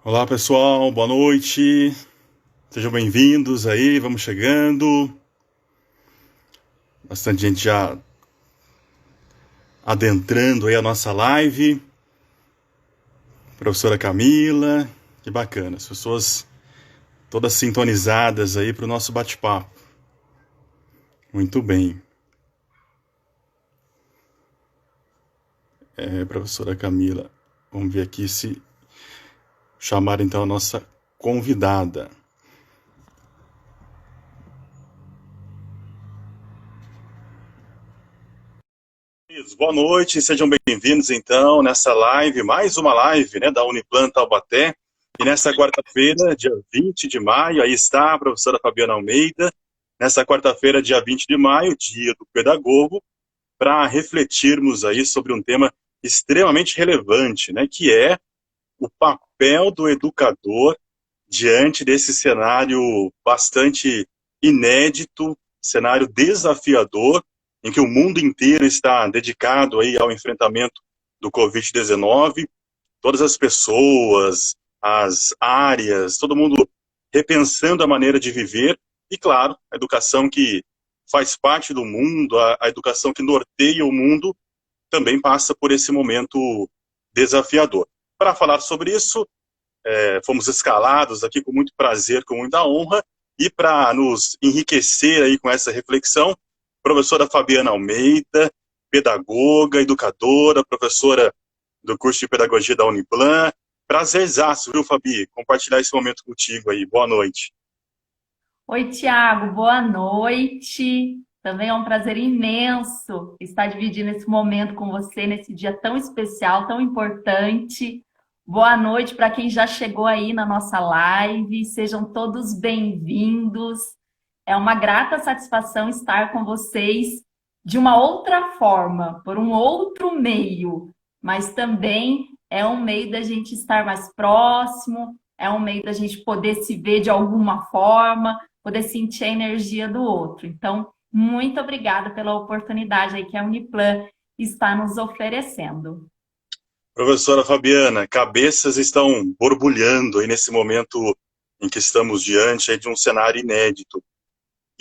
Olá pessoal, boa noite, sejam bem-vindos aí, vamos chegando. Bastante gente já adentrando aí a nossa live. Professora Camila, que bacana, as pessoas todas sintonizadas aí para o nosso bate-papo. Muito bem. Professora Camila, vamos ver aqui se chamar então a nossa convidada. Boa noite, sejam bem-vindos então nessa live, mais uma live, né, da Uniplan Taubaté. E nessa quarta-feira, dia 20 de maio, aí está a professora Fabiana Almeida, nessa quarta-feira, dia 20 de maio, dia do pedagogo, para refletirmos aí sobre um tema extremamente relevante, né, que é o papel do educador diante desse cenário bastante inédito, cenário desafiador, em que o mundo inteiro está dedicado aí ao enfrentamento do Covid-19, todas as pessoas, as áreas, todo mundo repensando a maneira de viver, e claro, a educação que faz parte do mundo, a educação que norteia o mundo, também passa por esse momento desafiador. Para falar sobre isso, fomos escalados aqui com muito prazer, com muita honra, e para nos enriquecer aí com essa reflexão, professora Fabiana Almeida, pedagoga, educadora, professora do curso de pedagogia da Uniplan. Prazerzaço, viu, Fabi? Compartilhar esse momento contigo aí. Boa noite. Oi, Tiago, boa noite. Também é um prazer imenso estar dividindo esse momento com você nesse dia tão especial, tão importante. Boa noite para quem já chegou aí na nossa live. Sejam todos bem-vindos. É uma grata satisfação estar com vocês de uma outra forma, por um outro meio, mas também é um meio da gente estar mais próximo, é um meio da gente poder se ver de alguma forma, poder sentir a energia do outro. Então, muito obrigada pela oportunidade aí que a Uniplan está nos oferecendo. Professora Fabiana, cabeças estão borbulhando aí nesse momento em que estamos diante aí de um cenário inédito.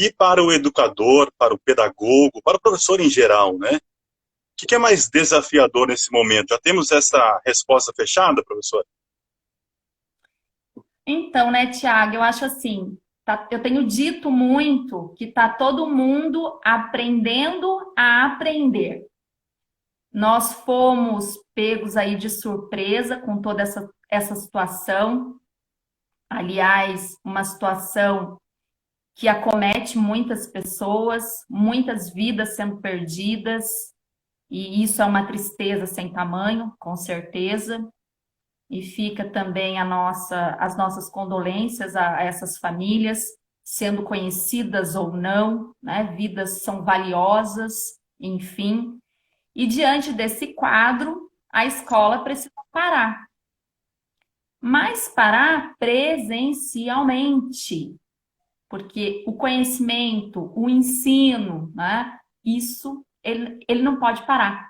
E para o educador, para o pedagogo, para o professor em geral, né? O que é mais desafiador nesse momento? Já temos essa resposta fechada, professor? Então, né, Tiago, eu acho assim, eu tenho dito muito que está todo mundo aprendendo a aprender. Nós fomos pegos aí de surpresa com toda essa situação. Aliás, uma situação que acomete muitas pessoas, muitas vidas sendo perdidas, e isso é uma tristeza sem tamanho, com certeza. E fica também as nossas condolências a essas famílias, sendo conhecidas ou não, né? Vidas são valiosas, enfim. E diante desse quadro, a escola precisa parar. Mas parar presencialmente, porque o conhecimento, o ensino, né? Isso ele não pode parar.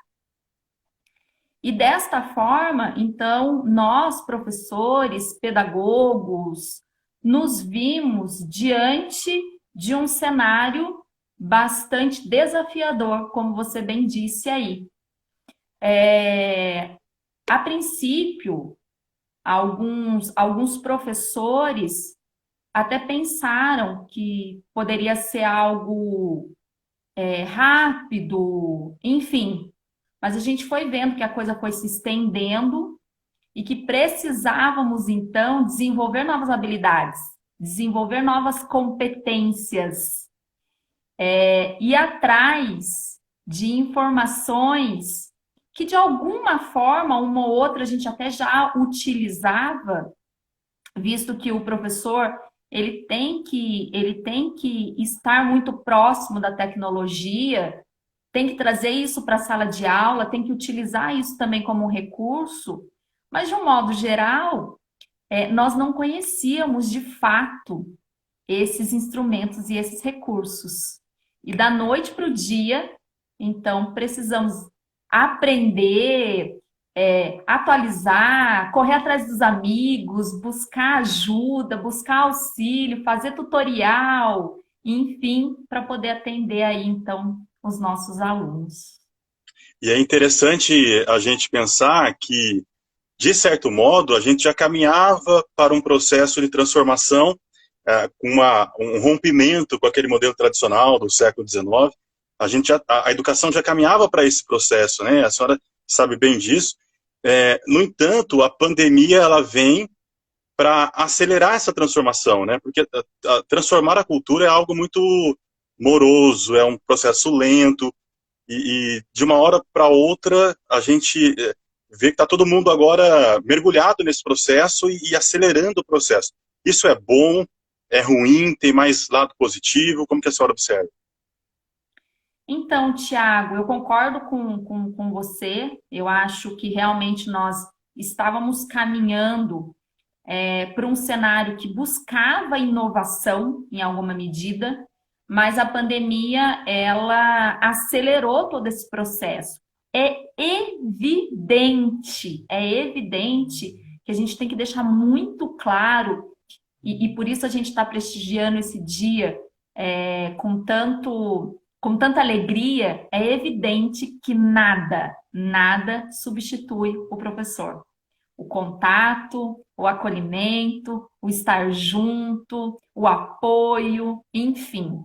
E desta forma, então, nós, professores, pedagogos, nos vimos diante de um cenário bastante desafiador, como você bem disse aí. A princípio, alguns professores até pensaram que poderia ser algo rápido, enfim. Mas a gente foi vendo que a coisa foi se estendendo e que precisávamos, então, desenvolver novas habilidades, desenvolver novas competências, ir atrás de informações que, de alguma forma, uma ou outra, a gente até já utilizava, visto que o professor ele tem que estar muito próximo da tecnologia, tem que trazer isso para a sala de aula, tem que utilizar isso também como um recurso, mas de um modo geral, nós não conhecíamos de fato esses instrumentos e esses recursos. E da noite para o dia, então, precisamos aprender, atualizar, correr atrás dos amigos, buscar ajuda, buscar auxílio, fazer tutorial, enfim, para poder atender aí, então, os nossos alunos. E é interessante a gente pensar que, de certo modo, a gente já caminhava para um processo de transformação, com um rompimento com aquele modelo tradicional do século XIX. A educação já caminhava para esse processo, né? A senhora sabe bem disso. No entanto, a pandemia ela vem para acelerar essa transformação, né? Porque transformar a cultura é algo muito moroso, é um processo lento, e de uma hora para outra a gente vê que está todo mundo agora mergulhado nesse processo e acelerando o processo. Isso é bom, é ruim, tem mais lado positivo? Como que a senhora observa? Então, Tiago, eu concordo com você. Eu acho que realmente nós estávamos caminhando para um cenário que buscava inovação em alguma medida, mas a pandemia ela acelerou todo esse processo. É evidente que a gente tem que deixar muito claro, e por isso a gente está prestigiando esse dia com tanta alegria, é evidente que nada substitui o professor. O contato, o acolhimento, o estar junto, o apoio, enfim.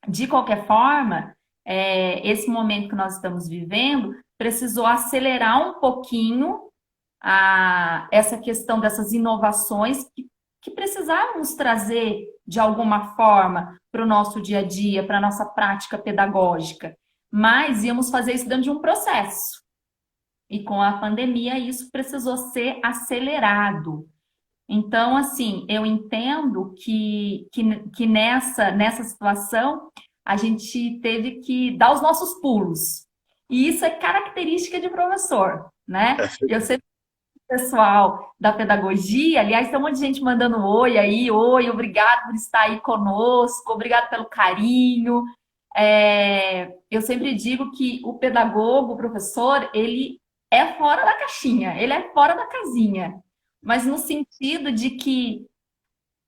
De qualquer forma, esse momento que nós estamos vivendo precisou acelerar um pouquinho essa questão dessas inovações que precisávamos trazer de alguma forma para o nosso dia a dia, para a nossa prática pedagógica. Mas íamos fazer isso dentro de um processo. E com a pandemia, isso precisou ser acelerado. Então, assim, eu entendo que nessa situação a gente teve que dar os nossos pulos. E isso é característica de professor, né? Eu sempre pessoal da pedagogia, aliás, tem um monte de gente mandando oi aí, oi, obrigado por estar aí conosco, obrigado pelo carinho. Eu sempre digo que o pedagogo, o professor, ele é fora da caixinha, ele é fora da casinha, mas no sentido de que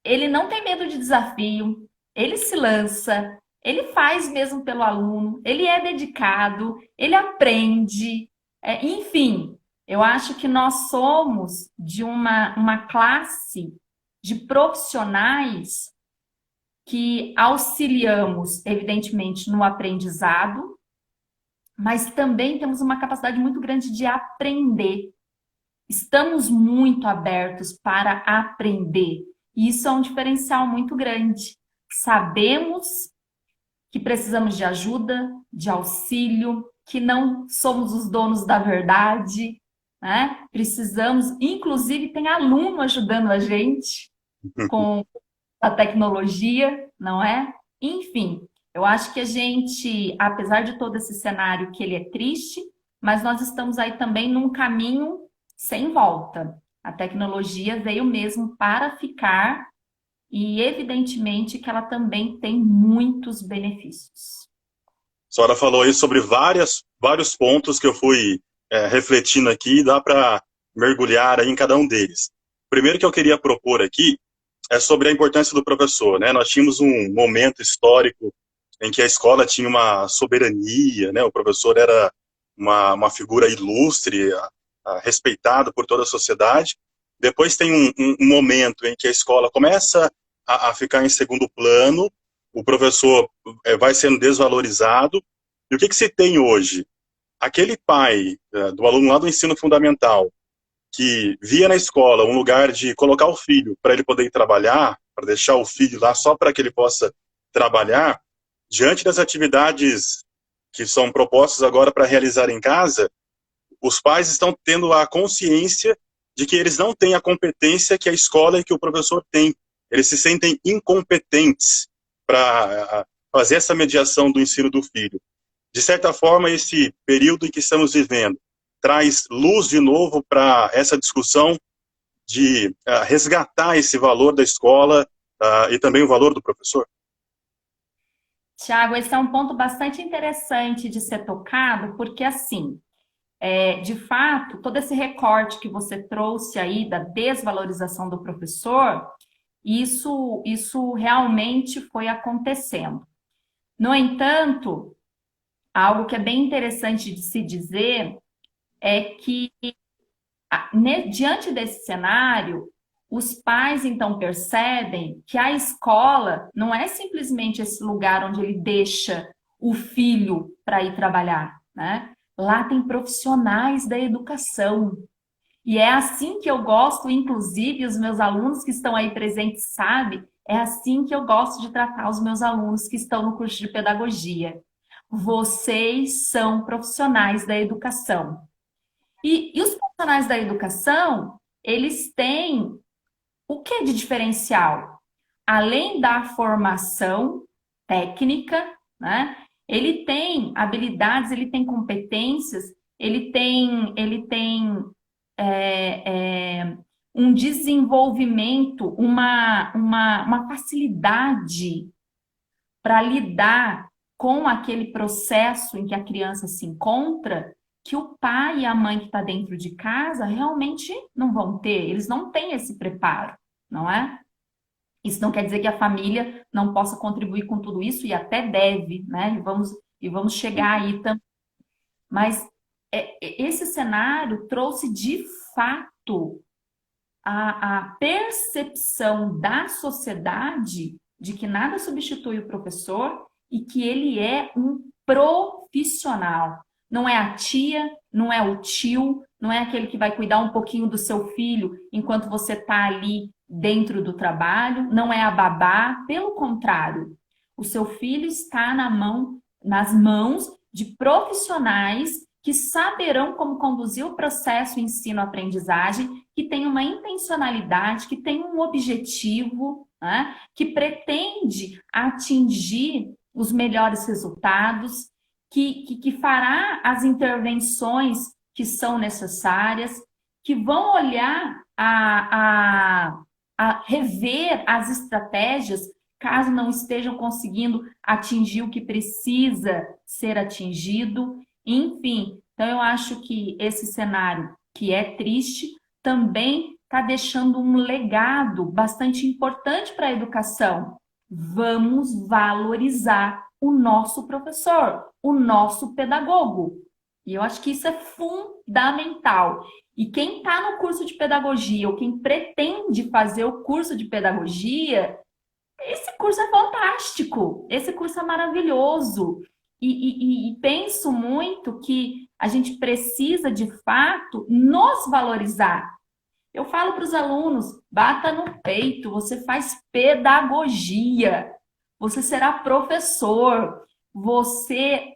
ele não tem medo de desafio, ele se lança, ele faz mesmo pelo aluno, ele é dedicado, ele aprende, enfim, eu acho que nós somos de uma classe de profissionais que auxiliamos, evidentemente, no aprendizado, mas também temos uma capacidade muito grande de aprender. Estamos muito abertos para aprender. E isso é um diferencial muito grande. Sabemos que precisamos de ajuda, de auxílio, que não somos os donos da verdade, né? Precisamos, inclusive tem aluno ajudando a gente com a tecnologia, não é? Enfim, eu acho que a gente, apesar de todo esse cenário que ele é triste, mas nós estamos aí também num caminho sem volta. A tecnologia veio mesmo para ficar e, evidentemente, que ela também tem muitos benefícios. A senhora falou aí sobre vários pontos que eu fui refletindo aqui, e dá para mergulhar aí em cada um deles. O primeiro que eu queria propor aqui é sobre a importância do professor, né? Nós tínhamos um momento histórico em que a escola tinha uma soberania, né? O professor era uma figura ilustre, respeitado por toda a sociedade. Depois tem um momento em que a escola começa a ficar em segundo plano, o professor vai sendo desvalorizado. E o que se tem hoje? Aquele pai do aluno lá do ensino fundamental, que via na escola um lugar de colocar o filho para ele poder ir trabalhar, para deixar o filho lá só para que ele possa trabalhar, diante das atividades que são propostas agora para realizar em casa, os pais estão tendo a consciência de que eles não têm a competência que a escola e que o professor tem. Eles se sentem incompetentes para fazer essa mediação do ensino do filho. De certa forma, esse período em que estamos vivendo traz luz de novo para essa discussão de resgatar esse valor da escola e também o valor do professor? Tiago, esse é um ponto bastante interessante de ser tocado, porque assim, De fato, todo esse recorte que você trouxe aí da desvalorização do professor, isso realmente foi acontecendo. No entanto, algo que é bem interessante de se dizer é que, diante desse cenário, os pais então percebem que a escola não é simplesmente esse lugar onde ele deixa o filho para ir trabalhar, né? Lá tem profissionais da educação. E é assim que eu gosto, inclusive, os meus alunos que estão aí presentes sabem, é assim que eu gosto de tratar os meus alunos que estão no curso de pedagogia. Vocês são profissionais da educação. E os profissionais da educação, eles têm o que de diferencial? Além da formação técnica, né? Ele tem habilidades, ele tem competências, ele tem um desenvolvimento, uma facilidade para lidar com aquele processo em que a criança se encontra, que o pai e a mãe que está dentro de casa realmente não vão ter, eles não têm esse preparo, não é? Isso não quer dizer que a família não possa contribuir com tudo isso, e até deve, né? E vamos chegar aí também. Mas esse cenário trouxe de fato a percepção da sociedade de que nada substitui o professor e que ele é um profissional. Não é a tia, não é o tio, não é aquele que vai cuidar um pouquinho do seu filho enquanto você está ali dentro do trabalho, não é a babá, pelo contrário. O seu filho está nas mãos de profissionais que saberão como conduzir o processo ensino-aprendizagem, que tem uma intencionalidade, que tem um objetivo, né, que pretende atingir os melhores resultados, que fará as intervenções que são necessárias, que vão olhar a rever as estratégias caso não estejam conseguindo atingir o que precisa ser atingido. Enfim, então eu acho que esse cenário, que é triste, também está deixando um legado bastante importante para a educação. Vamos valorizar o nosso professor, o nosso pedagogo. E eu acho que isso é fundamental. E quem está no curso de pedagogia, ou quem pretende fazer o curso de pedagogia, esse curso é fantástico, esse curso é maravilhoso. E penso muito que a gente precisa, de fato, nos valorizar. Eu falo para os alunos, bata no peito, você faz pedagogia, você será professor, você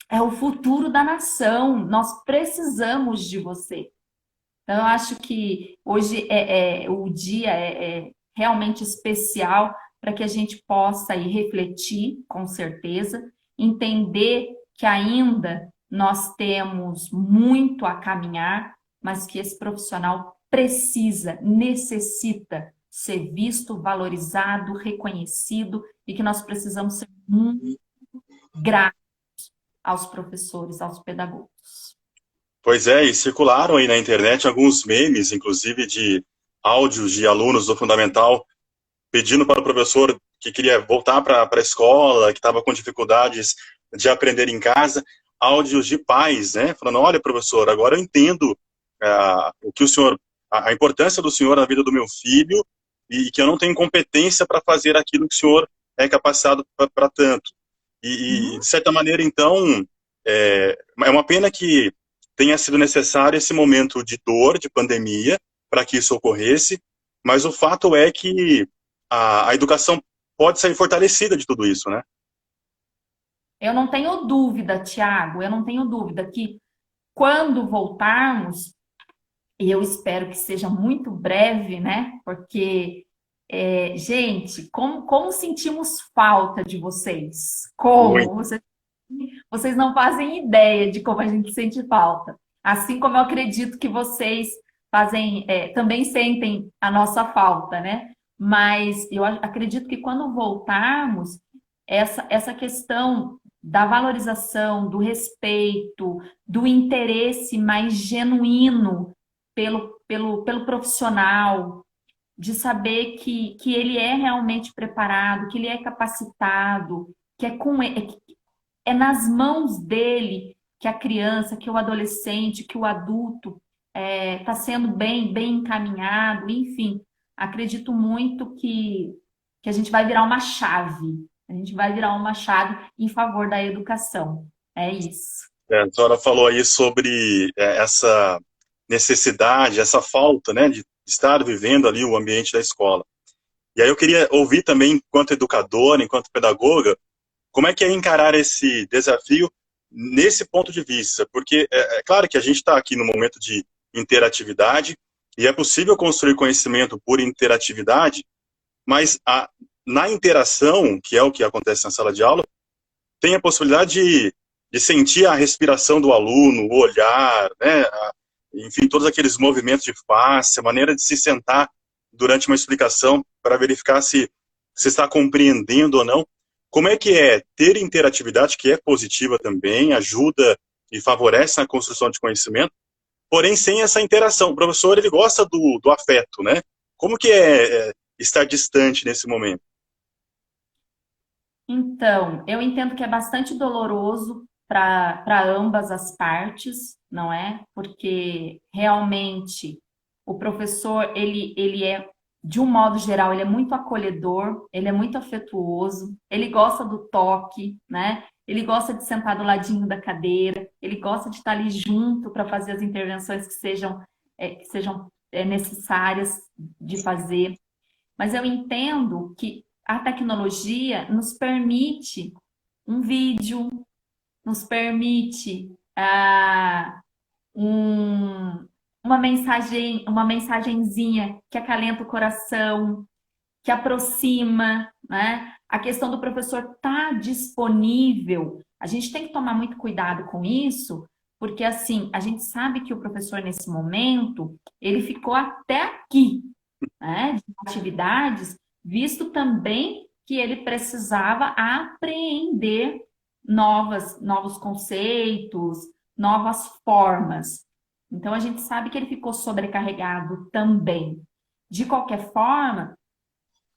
é o futuro da nação, nós precisamos de você. Então, eu acho que hoje o dia é realmente especial para que a gente possa aí refletir, com certeza, entender que ainda nós temos muito a caminhar, mas que esse profissional precisa, necessita ser visto, valorizado, reconhecido, e que nós precisamos ser muito gratos aos professores, aos pedagogos. Pois é, e circularam aí na internet alguns memes, inclusive de áudios de alunos do Fundamental pedindo para o professor que queria voltar para a escola, que estava com dificuldades de aprender em casa, áudios de pais, né, falando, olha, professor, agora eu entendo o que o senhor, a importância do senhor na vida do meu filho, e que eu não tenho competência para fazer aquilo que o senhor é capacitado para tanto. De certa maneira, então, é uma pena que tenha sido necessário esse momento de dor, de pandemia, para que isso ocorresse, mas o fato é que a educação pode sair fortalecida de tudo isso, né? Eu não tenho dúvida, Tiago, eu não tenho dúvida que quando voltarmos, e eu espero que seja muito breve, né? Porque, gente, como sentimos falta de vocês? Muito. Vocês não fazem ideia de como a gente sente falta. Assim como eu acredito que vocês também sentem a nossa falta, né? Mas eu acredito que quando voltarmos, essa questão da valorização, do respeito, do interesse mais genuíno pelo profissional, de saber que ele é realmente preparado, que ele é capacitado, que é nas mãos dele que a criança, que o adolescente, que o adulto está sendo bem encaminhado, enfim. Acredito muito que a gente vai virar uma chave. A gente vai virar uma chave em favor da educação. É isso. A senhora falou aí sobre essa necessidade, essa falta, né, de estar vivendo ali o ambiente da escola. E aí eu queria ouvir também, enquanto educadora, enquanto pedagoga, como é que é encarar esse desafio nesse ponto de vista? Porque é claro que a gente está aqui no momento de interatividade e é possível construir conhecimento por interatividade, mas na interação, que é o que acontece na sala de aula, tem a possibilidade de sentir a respiração do aluno, o olhar, né, enfim, todos aqueles movimentos de face, a maneira de se sentar durante uma explicação para verificar se está compreendendo ou não. Como é que é ter interatividade, que é positiva também, ajuda e favorece na construção de conhecimento, porém sem essa interação? O professor, ele gosta do afeto, né? Como que é estar distante nesse momento? Então, eu entendo que é bastante doloroso para ambas as partes, não é? Porque realmente o professor, ele é, de um modo geral, ele é muito acolhedor, ele é muito afetuoso, ele gosta do toque, né? Ele gosta de sentar do ladinho da cadeira, ele gosta de estar ali junto para fazer as intervenções que sejam necessárias de fazer. Mas eu entendo que a tecnologia nos permite um vídeo, nos permite um, uma mensagenzinha que acalenta o coração, que aproxima, né? A questão do professor estar disponível, a gente tem que tomar muito cuidado com isso, porque assim, a gente sabe que o professor nesse momento, ele ficou até aqui, né, de atividades, visto também que ele precisava apreender novos conceitos, novas formas. Então, a gente sabe que ele ficou sobrecarregado também. De qualquer forma,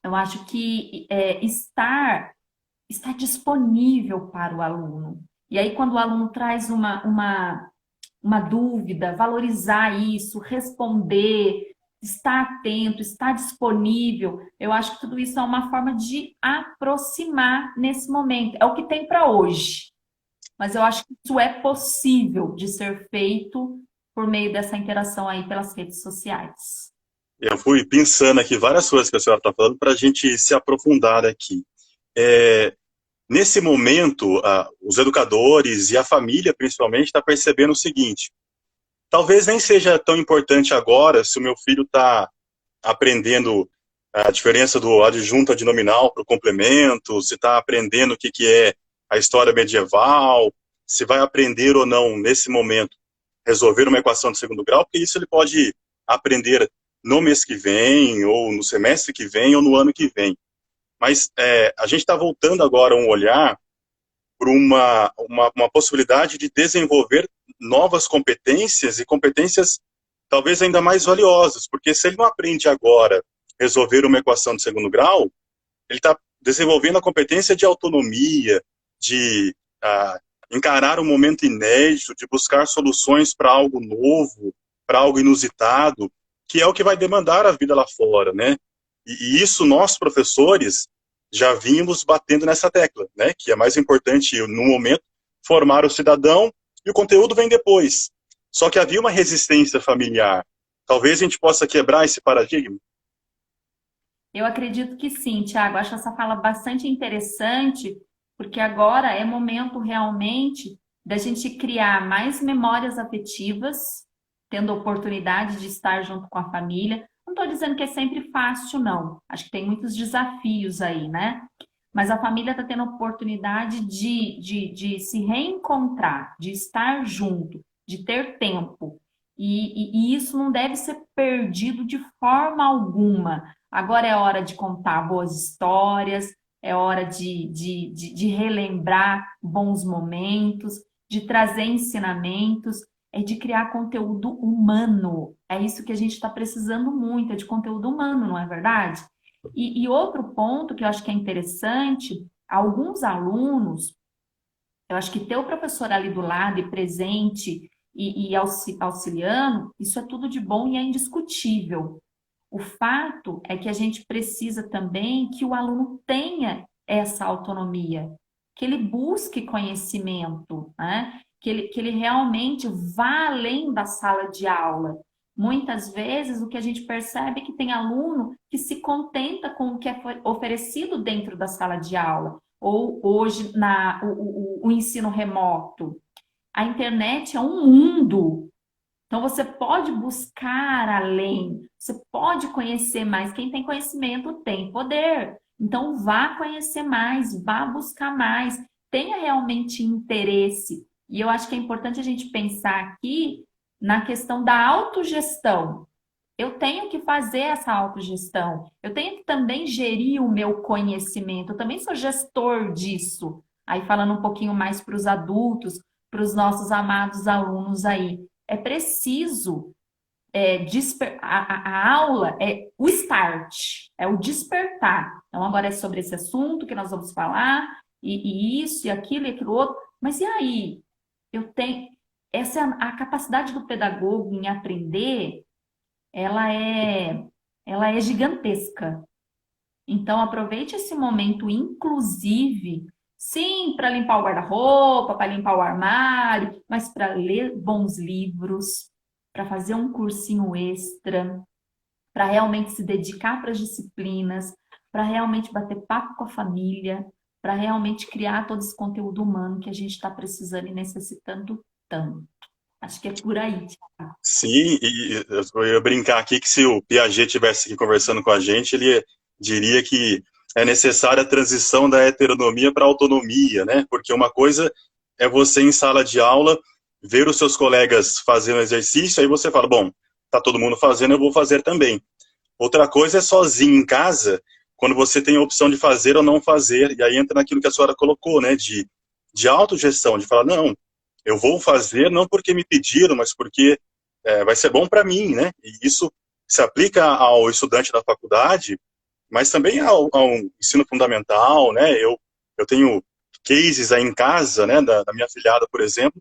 eu acho que estar disponível para o aluno. E aí, quando o aluno traz uma dúvida, valorizar isso, responder, estar atento, estar disponível. Eu acho que tudo isso é uma forma de aproximar nesse momento. É o que tem para hoje. Mas eu acho que isso é possível de ser feito por meio dessa interação aí pelas redes sociais. Eu fui pensando aqui várias coisas que a senhora está falando para a gente se aprofundar aqui. Nesse momento, os educadores e a família, principalmente, está percebendo o seguinte: talvez nem seja tão importante agora se o meu filho está aprendendo a diferença do adjunto adnominal para o complemento, se está aprendendo o que é a história medieval, se vai aprender ou não, nesse momento, resolver uma equação de segundo grau, porque isso ele pode aprender no mês que vem, ou no semestre que vem, ou no ano que vem. Mas a gente está voltando agora um olhar para uma possibilidade de desenvolver novas competências e competências talvez ainda mais valiosas, porque se ele não aprende agora resolver uma equação de segundo grau, ele está desenvolvendo a competência de autonomia, de encarar um momento inédito, de buscar soluções para algo novo, para algo inusitado, que é o que vai demandar a vida lá fora, né? E isso nós, professores, já vínhamos batendo nessa tecla, né? Que é mais importante, no momento, formar o cidadão e o conteúdo vem depois. Só que havia uma resistência familiar. Talvez a gente possa quebrar esse paradigma. Eu acredito que sim, Tiago. Acho essa fala bastante interessante, porque agora é momento realmente da gente criar mais memórias afetivas, tendo a oportunidade de estar junto com a família. Não estou dizendo que é sempre fácil, não. Acho que tem muitos desafios aí, né? Mas a família está tendo a oportunidade de se reencontrar, de estar junto, de ter tempo. E isso não deve ser perdido de forma alguma. Agora é hora de contar boas histórias, é hora de relembrar bons momentos, de trazer ensinamentos, é de criar conteúdo humano. É isso que a gente está precisando muito, é de conteúdo humano, não é verdade? E outro ponto que eu acho que é interessante, alguns alunos, eu acho que ter o professor ali do lado e presente e auxiliando, isso é tudo de bom e é indiscutível. O fato é que a gente precisa também que o aluno tenha essa autonomia, que ele busque conhecimento, né? Que ele realmente vá além da sala de aula. Muitas vezes o que a gente percebe é que tem aluno que se contenta com o que é oferecido dentro da sala de aula, ou hoje o ensino remoto. A internet é um mundo, então, você pode buscar além, você pode conhecer mais. Quem tem conhecimento tem poder. Então, vá conhecer mais, vá buscar mais, tenha realmente interesse. E eu acho que é importante a gente pensar aqui na questão da autogestão. Eu tenho que fazer essa autogestão, eu tenho que também gerir o meu conhecimento, eu também sou gestor disso. Aí, falando um pouquinho mais para os adultos, para os nossos amados alunos aí. É preciso a aula é o start, é o despertar. Então, agora é sobre esse assunto que nós vamos falar, e isso, e aquilo outro. Mas e aí? Eu tenho. Essa é a capacidade do pedagogo em aprender, ela é, ela é gigantesca. Então, aproveite esse momento, inclusive, sim, para limpar o guarda-roupa, para limpar o armário, mas para ler bons livros, para fazer um cursinho extra, para realmente se dedicar para as disciplinas, para realmente bater papo com a família, para realmente criar todo esse conteúdo humano que a gente está precisando e necessitando tanto. Acho que é por aí, Thiago. Sim, e eu ia brincar aqui que se o Piaget estivesse aqui conversando com a gente, ele diria que é necessária a transição da heteronomia para a autonomia, né? Porque uma coisa é você em sala de aula ver os seus colegas fazendo exercício, aí você fala, bom, tá todo mundo fazendo, eu vou fazer também. Outra coisa é sozinho em casa, quando você tem a opção de fazer ou não fazer, e aí entra naquilo que a senhora colocou, né? De autogestão, de falar, não, eu vou fazer não porque me pediram, mas porque vai ser bom para mim, né? E isso se aplica ao estudante da faculdade, mas também ao ensino fundamental, né? Eu tenho cases aí em casa, né, da minha filhada, por exemplo,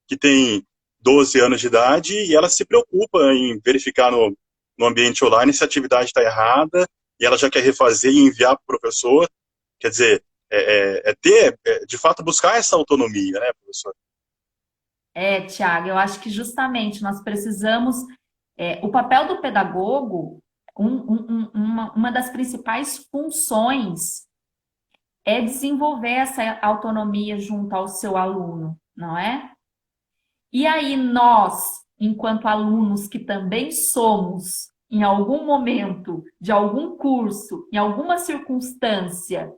que tem 12 anos de idade e ela se preocupa em verificar no ambiente online se a atividade está errada e ela já quer refazer e enviar para o professor. Quer dizer, de fato, buscar essa autonomia, né, professor? Tiago, eu acho que justamente nós precisamos. O papel do pedagogo, uma das principais funções é desenvolver essa autonomia junto ao seu aluno, não é? E aí nós, enquanto alunos que também somos, em algum momento, de algum curso, em alguma circunstância,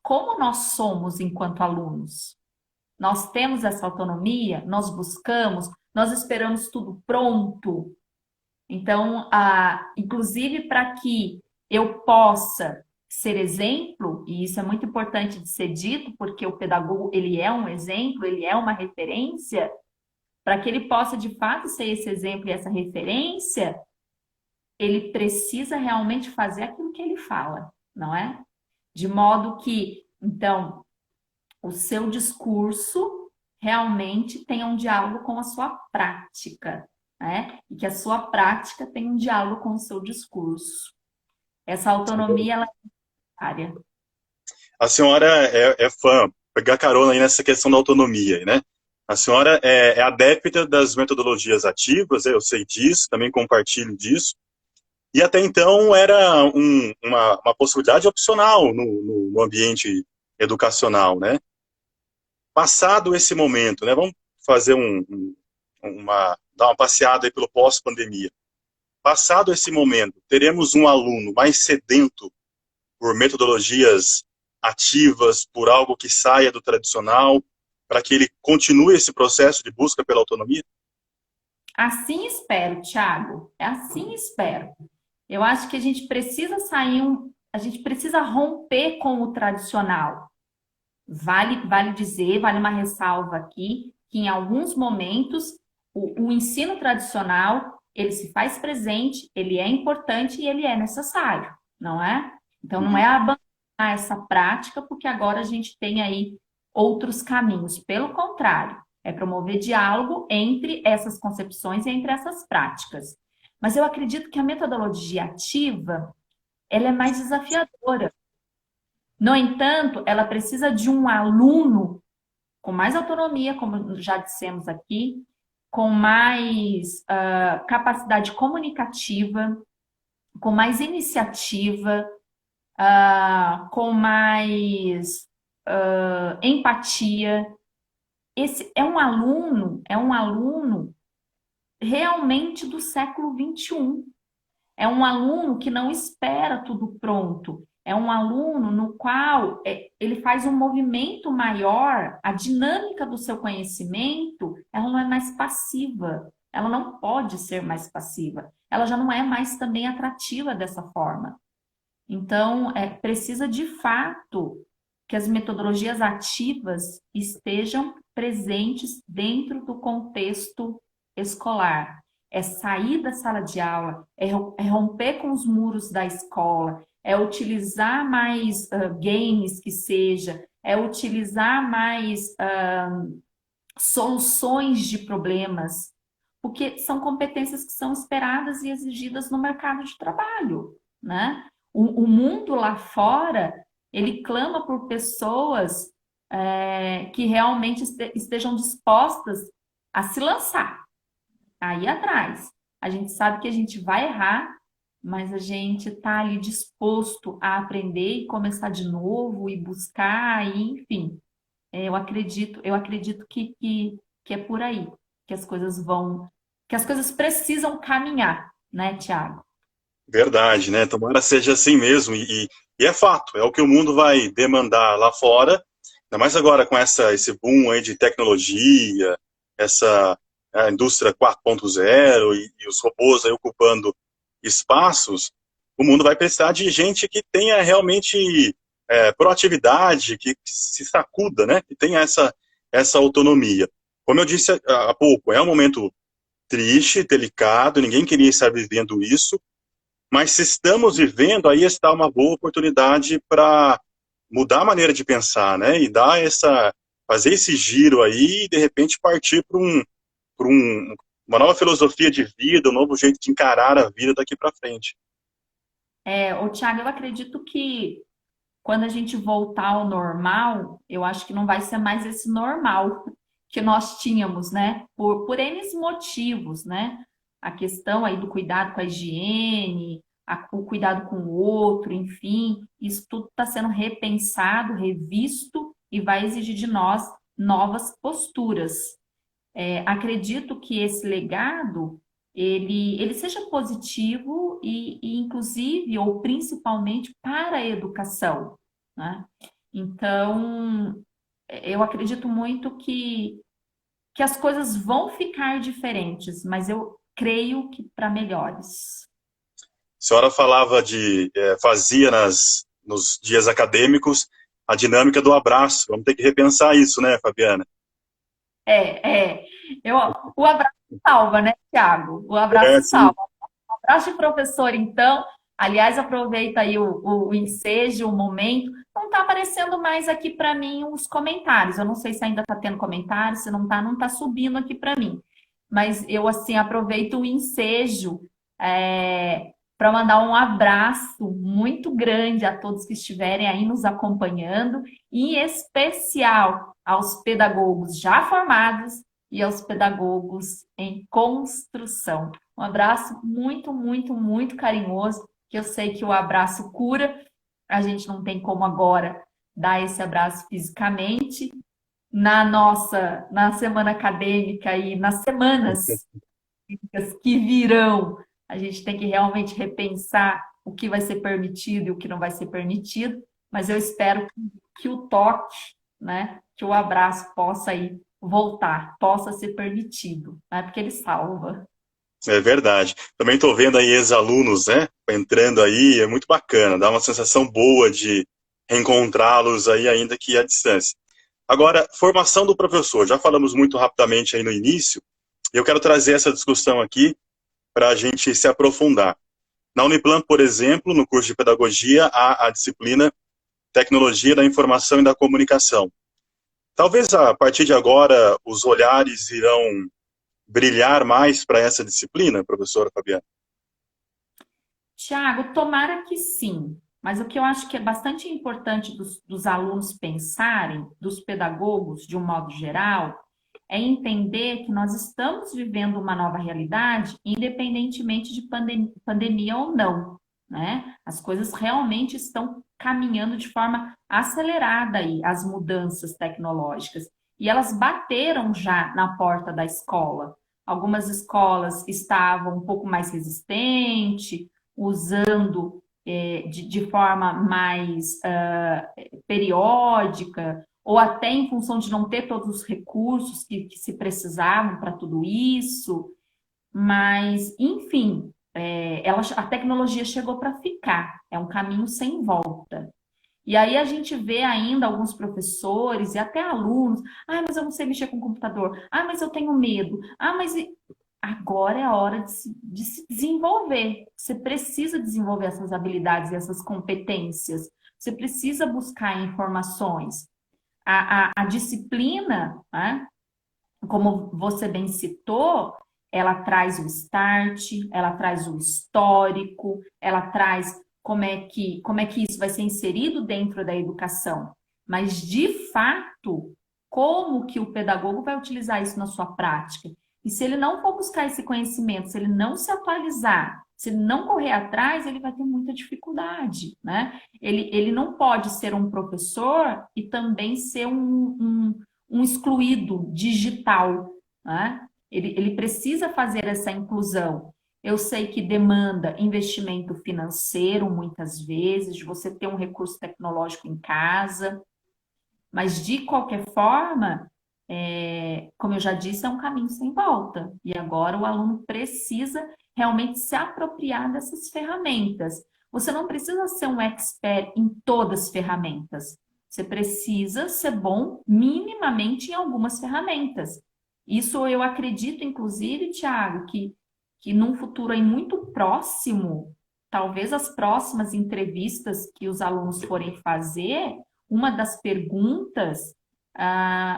como nós somos enquanto alunos? Nós temos essa autonomia, nós buscamos, nós esperamos tudo pronto. Então, inclusive para que eu possa ser exemplo, e isso é muito importante de ser dito, porque o pedagogo, ele é um exemplo, ele é uma referência, para que ele possa de fato ser esse exemplo e essa referência, ele precisa realmente fazer aquilo que ele fala, não é? De modo que, então, o seu discurso realmente tenha um diálogo com a sua prática, né? E que a sua prática tenha um diálogo com o seu discurso. Essa autonomia, ela é necessária. A senhora é fã, pegar carona aí nessa questão da autonomia, né? A senhora é adepta das metodologias ativas, eu sei disso, também compartilho disso. E até então era uma possibilidade opcional no ambiente educacional, né? Passado esse momento, né? Vamos fazer dar uma passeada aí pelo pós-pandemia. Passado esse momento, teremos um aluno mais sedento por metodologias ativas, por algo que saia do tradicional, para que ele continue esse processo de busca pela autonomia? Assim espero, Thiago. É assim espero. Eu acho que a gente precisa sair a gente precisa romper com o tradicional. Vale dizer, vale uma ressalva aqui, que em alguns momentos o ensino tradicional, ele se faz presente, ele é importante e ele é necessário, não é? Então, não é abandonar essa prática porque agora a gente tem aí outros caminhos. Pelo contrário, é promover diálogo entre essas concepções e entre essas práticas. Mas eu acredito que a metodologia ativa, ela é mais desafiadora. No entanto, ela precisa de um aluno com mais autonomia, como já dissemos aqui, com mais capacidade comunicativa, com mais iniciativa, com mais empatia. Esse é um aluno realmente do século XXI. É um aluno que não espera tudo pronto. É um aluno no qual ele faz um movimento maior, a dinâmica do seu conhecimento, ela não é mais passiva. Ela não pode ser mais passiva. Ela já não é mais também atrativa dessa forma. Então, precisa de fato que as metodologias ativas estejam presentes dentro do contexto escolar. É sair da sala de aula, é romper com os muros da escola, é utilizar mais games que seja, é utilizar mais soluções de problemas, porque são competências que são esperadas e exigidas no mercado de trabalho, né? O mundo lá fora, ele clama por pessoas que realmente estejam dispostas a se lançar, a ir atrás. A gente sabe que a gente vai errar, mas a gente está ali disposto a aprender e começar de novo e buscar, e, enfim. Eu acredito que é por aí que as coisas vão, que as coisas precisam caminhar, né, Tiago? Verdade, né? Tomara seja assim mesmo. E é fato, é o que o mundo vai demandar lá fora, ainda mais agora com esse boom aí de tecnologia, essa a indústria 4.0 e os robôs aí ocupando espaços, o mundo vai precisar de gente que tenha realmente proatividade, que se sacuda, né? Que tenha essa autonomia. Como eu disse há pouco, é um momento triste, delicado, ninguém queria estar vivendo isso, mas se estamos vivendo, aí está uma boa oportunidade para mudar a maneira de pensar, né? E fazer esse giro aí e de repente partir para uma nova filosofia de vida, um novo jeito de encarar a vida daqui para frente. Tiago, eu acredito que quando a gente voltar ao normal, eu acho que não vai ser mais esse normal que nós tínhamos, né? Por N motivos, né? A questão aí do cuidado com a higiene, o cuidado com o outro, enfim, isso tudo está sendo repensado, revisto e vai exigir de nós novas posturas. Acredito que esse legado ele seja positivo e inclusive ou principalmente para a educação, né? Então, eu acredito muito que as coisas vão ficar diferentes, mas eu creio que para melhores. A senhora falava fazia nos dias acadêmicos a dinâmica do abraço. Vamos ter que repensar isso, né, Fabiana? É, é. O abraço salva, né, Tiago? O abraço Sim. salva. Um abraço de professor, então. Aliás, aproveita aí o ensejo, o momento. Não está aparecendo mais aqui para mim os comentários. Eu não sei se ainda está tendo comentários, se não está subindo aqui para mim. Mas eu, assim, aproveito o ensejo para mandar um abraço muito grande a todos que estiverem aí nos acompanhando, em especial aos pedagogos já formados e aos pedagogos em construção. Um abraço muito, muito, muito carinhoso, que eu sei que o abraço cura. A gente não tem como agora dar esse abraço fisicamente. Na semana acadêmica e nas semanas que virão, a gente tem que realmente repensar o que vai ser permitido e o que não vai ser permitido, mas eu espero que o toque, né, que o abraço possa aí voltar, possa ser permitido, né, porque ele salva. É verdade. Também estou vendo aí ex-alunos, né? entrando aí, é muito bacana, dá uma sensação boa de reencontrá-los aí, ainda que à distância. Agora, formação do professor, já falamos muito rapidamente aí no início, e eu quero trazer essa discussão aqui para a gente se aprofundar. Na Uniplan, por exemplo, no curso de pedagogia, há a disciplina Tecnologia da Informação e da Comunicação. Talvez a partir de agora os olhares irão brilhar mais para essa disciplina, professora Fabiana? Tiago, tomara que sim. Mas o que eu acho que é bastante importante dos alunos pensarem, dos pedagogos de um modo geral, é entender que nós estamos vivendo uma nova realidade, independentemente de pandemia ou não, né? As coisas realmente estão caminhando de forma acelerada aí, as mudanças tecnológicas. E elas bateram já na porta da escola. Algumas escolas estavam um pouco mais resistentes, usando de forma mais periódica, ou até em função de não ter todos os recursos que se precisavam para tudo isso. Mas, enfim, a tecnologia chegou para ficar, é um caminho sem volta. E aí a gente vê ainda alguns professores e até alunos, mas eu não sei mexer com o computador, mas eu tenho medo, mas agora é a hora de se desenvolver. Você precisa desenvolver essas habilidades e essas competências. Você precisa buscar informações. A disciplina, né, como você bem citou, ela traz o start, ela traz o histórico, ela traz como é que isso vai ser inserido dentro da educação. Mas, de fato, como que o pedagogo vai utilizar isso na sua prática? E se ele não for buscar esse conhecimento, se ele não se atualizar, se ele não correr atrás, ele vai ter muita dificuldade, né? Ele não pode ser um professor e também ser um excluído digital, né? Ele precisa fazer essa inclusão. Eu sei que demanda investimento financeiro, muitas vezes, de você ter um recurso tecnológico em casa, mas de qualquer forma, como eu já disse, é um caminho sem volta. E agora o aluno precisa realmente se apropriar dessas ferramentas. Você não precisa ser um expert em todas as ferramentas. Você precisa ser bom minimamente em algumas ferramentas. Isso eu acredito, inclusive, Tiago, que num futuro aí muito próximo, talvez as próximas entrevistas que os alunos forem fazer, uma das perguntas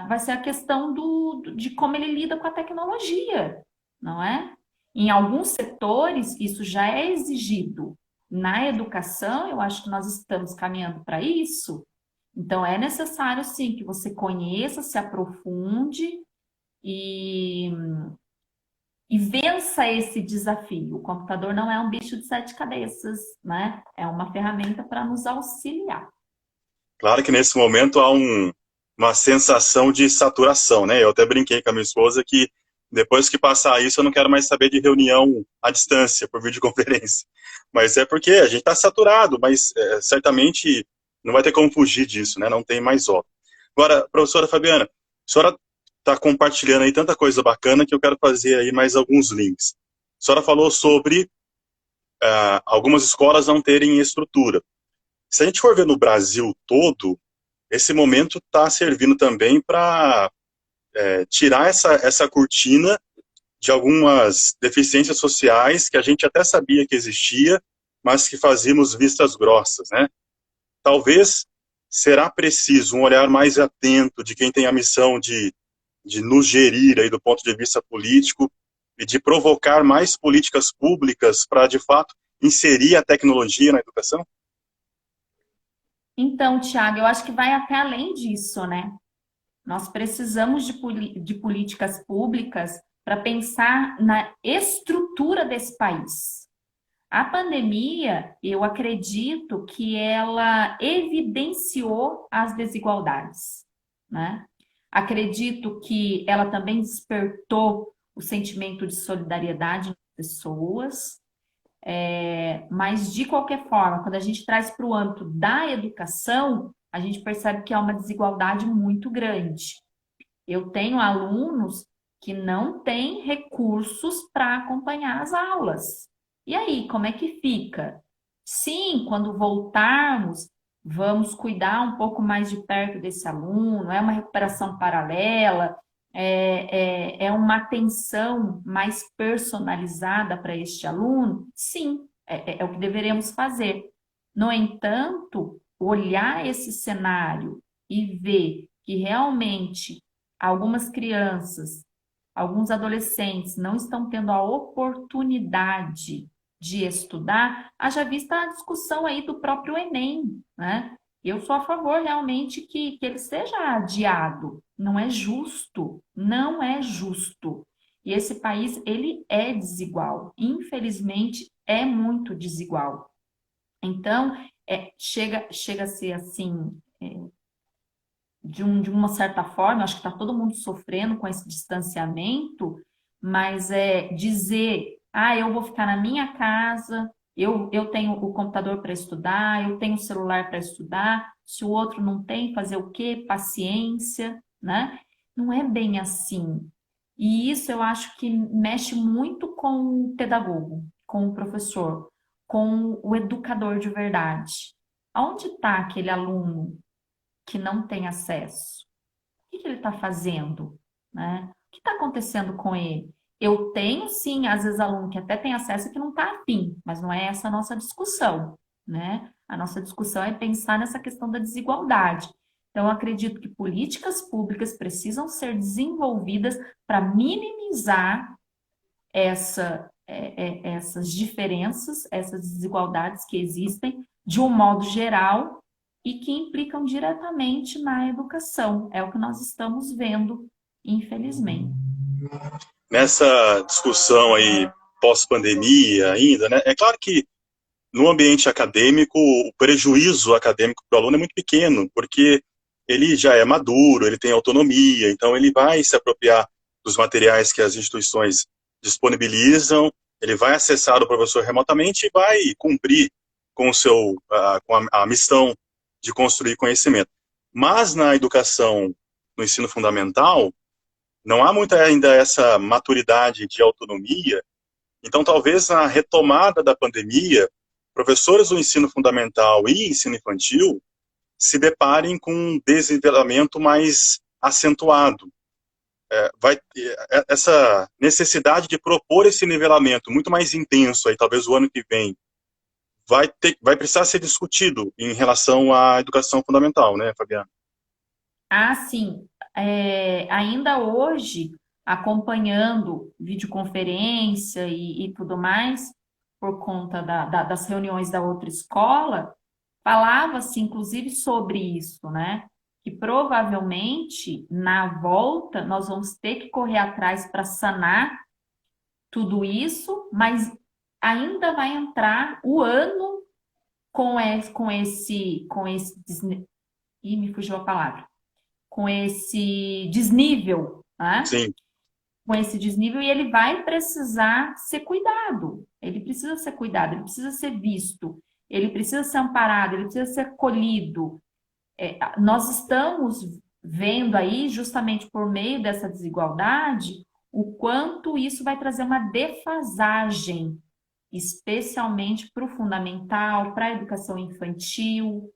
vai ser a questão de como ele lida com a tecnologia, não é? Em alguns setores, isso já é exigido. Na educação, eu acho que nós estamos caminhando para isso. Então, é necessário, sim, que você conheça, se aprofunde e vença esse desafio. O computador não é um bicho de sete cabeças, né? É uma ferramenta para nos auxiliar. Claro que nesse momento há uma sensação de saturação, né? Eu até brinquei com a minha esposa que depois que passar isso eu não quero mais saber de reunião à distância, por videoconferência. Mas é porque a gente está saturado, mas certamente não vai ter como fugir disso, né? Não tem mais volta. Agora, professora Fabiana, a senhora está compartilhando aí tanta coisa bacana que eu quero fazer aí mais alguns links. A senhora falou sobre algumas escolas não terem estrutura. Se a gente for ver no Brasil todo, esse momento está servindo também para tirar essa cortina de algumas deficiências sociais que a gente até sabia que existia, mas que fazíamos vistas grossas, né? Talvez será preciso um olhar mais atento de quem tem a missão de nos gerir aí do ponto de vista político e de provocar mais políticas públicas para, de fato, inserir a tecnologia na educação? Então, Tiago, eu acho que vai até além disso, né? Nós precisamos de políticas públicas para pensar na estrutura desse país. A pandemia, eu acredito que ela evidenciou as desigualdades, né? Acredito que ela também despertou o sentimento de solidariedade nas pessoas, mas de qualquer forma, quando a gente traz para o âmbito da educação, a gente percebe que há uma desigualdade muito grande. Eu tenho alunos que não têm recursos para acompanhar as aulas. E aí, como é que fica? Sim, quando voltarmos, vamos cuidar um pouco mais de perto desse aluno, é uma recuperação paralela, é uma atenção mais personalizada para este aluno? Sim, é o que deveremos fazer. No entanto, olhar esse cenário e ver que realmente algumas crianças, alguns adolescentes não estão tendo a oportunidade de estudar, haja vista a discussão aí do próprio Enem, né? Eu sou a favor realmente que ele seja adiado. Não é justo, não é justo. E esse país, ele é desigual. Infelizmente, é muito desigual. Então, chega a ser assim, de uma certa forma, acho que está todo mundo sofrendo com esse distanciamento, mas dizer, eu vou ficar na minha casa, eu tenho o computador para estudar, eu tenho o celular para estudar, se o outro não tem, fazer o quê? Paciência, né? Não é bem assim. E isso eu acho que mexe muito com o pedagogo, com o professor, com o educador de verdade. Aonde está aquele aluno que não tem acesso? O que ele está fazendo? Né? O que está acontecendo com ele? Eu tenho, sim, às vezes, aluno que até tem acesso e que não está afim, mas não é essa a nossa discussão, né? A nossa discussão é pensar nessa questão da desigualdade. Então, eu acredito que políticas públicas precisam ser desenvolvidas para minimizar essas diferenças, essas desigualdades que existem, de um modo geral, e que implicam diretamente na educação. É o que nós estamos vendo, infelizmente. Nessa discussão aí pós-pandemia ainda, né? É claro que no ambiente acadêmico, o prejuízo acadêmico para o aluno é muito pequeno, porque ele já é maduro, ele tem autonomia, então ele vai se apropriar dos materiais que as instituições disponibilizam, ele vai acessar o professor remotamente e vai cumprir com com a missão de construir conhecimento. Mas na educação, no ensino fundamental, não há muita ainda essa maturidade de autonomia. Então, talvez na retomada da pandemia, professores do ensino fundamental e ensino infantil se deparem com um desnivelamento mais acentuado. Essa necessidade de propor esse nivelamento muito mais intenso, aí, talvez o ano que vem, vai precisar ser discutido em relação à educação fundamental, né, Fabiana? Sim. Ainda hoje, acompanhando videoconferência e tudo mais, por conta das reuniões da outra escola, falava-se, inclusive, sobre isso, né? Que provavelmente, na volta, nós vamos ter que correr atrás para sanar tudo isso, mas ainda vai entrar o ano Ih, me fugiu a palavra. Com esse desnível, né? Sim. Com esse desnível, e ele vai precisar ser cuidado. Ele precisa ser cuidado, ele precisa ser visto, ele precisa ser amparado, ele precisa ser acolhido. Nós estamos vendo aí, justamente por meio dessa desigualdade, o quanto isso vai trazer uma defasagem, especialmente para o fundamental, para a educação infantil.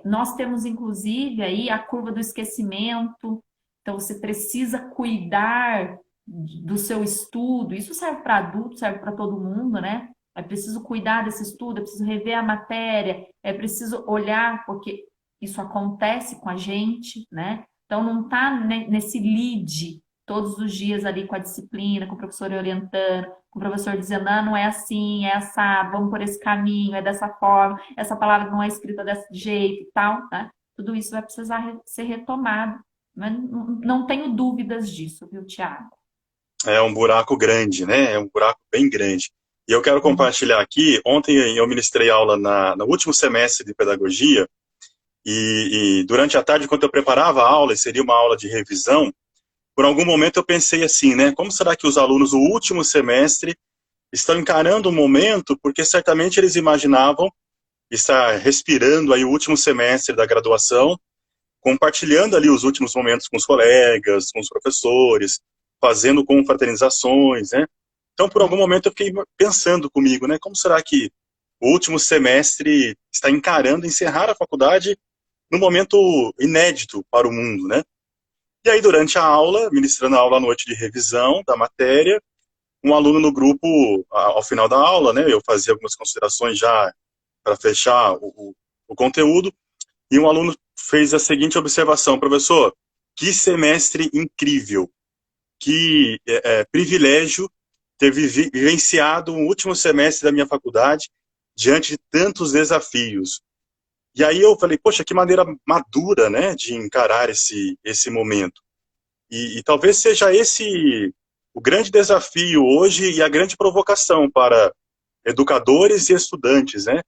Nós temos, inclusive, aí a curva do esquecimento. Então, você precisa cuidar do seu estudo. Isso serve para adulto, serve para todo mundo, né? É preciso cuidar desse estudo, é preciso rever a matéria, é preciso olhar, porque isso acontece com a gente, né? Então, não está nesse lead todos os dias ali com a disciplina, com o professor orientando, com o professor dizendo, não é assim, é assado, vamos por esse caminho, é dessa forma, essa palavra não é escrita desse jeito e tal, né? Tudo isso vai precisar ser retomado. Mas não tenho dúvidas disso, viu, Tiago? É um buraco grande, né? É um buraco bem grande. E eu quero compartilhar aqui, ontem eu ministrei aula no último semestre de pedagogia, e durante a tarde, enquanto eu preparava a aula, e seria uma aula de revisão, por algum momento eu pensei assim, né? Como será que os alunos do último semestre estão encarando o momento, porque certamente eles imaginavam estar respirando aí o último semestre da graduação, compartilhando ali os últimos momentos com os colegas, com os professores, fazendo confraternizações, né? Então, por algum momento, eu fiquei pensando comigo, né? Como será que o último semestre está encarando encerrar a faculdade num momento inédito para o mundo, né? E aí, durante a aula, ministrando a aula à noite de revisão da matéria, um aluno no grupo, ao final da aula, né? Eu fazia algumas considerações já para fechar o conteúdo, e um aluno fez a seguinte observação: professor, que semestre incrível, que privilégio ter vivenciado o último semestre da minha faculdade diante de tantos desafios. E aí eu falei, poxa, que maneira madura, né, de encarar esse momento. E talvez seja esse o grande desafio hoje e a grande provocação para educadores e estudantes, né?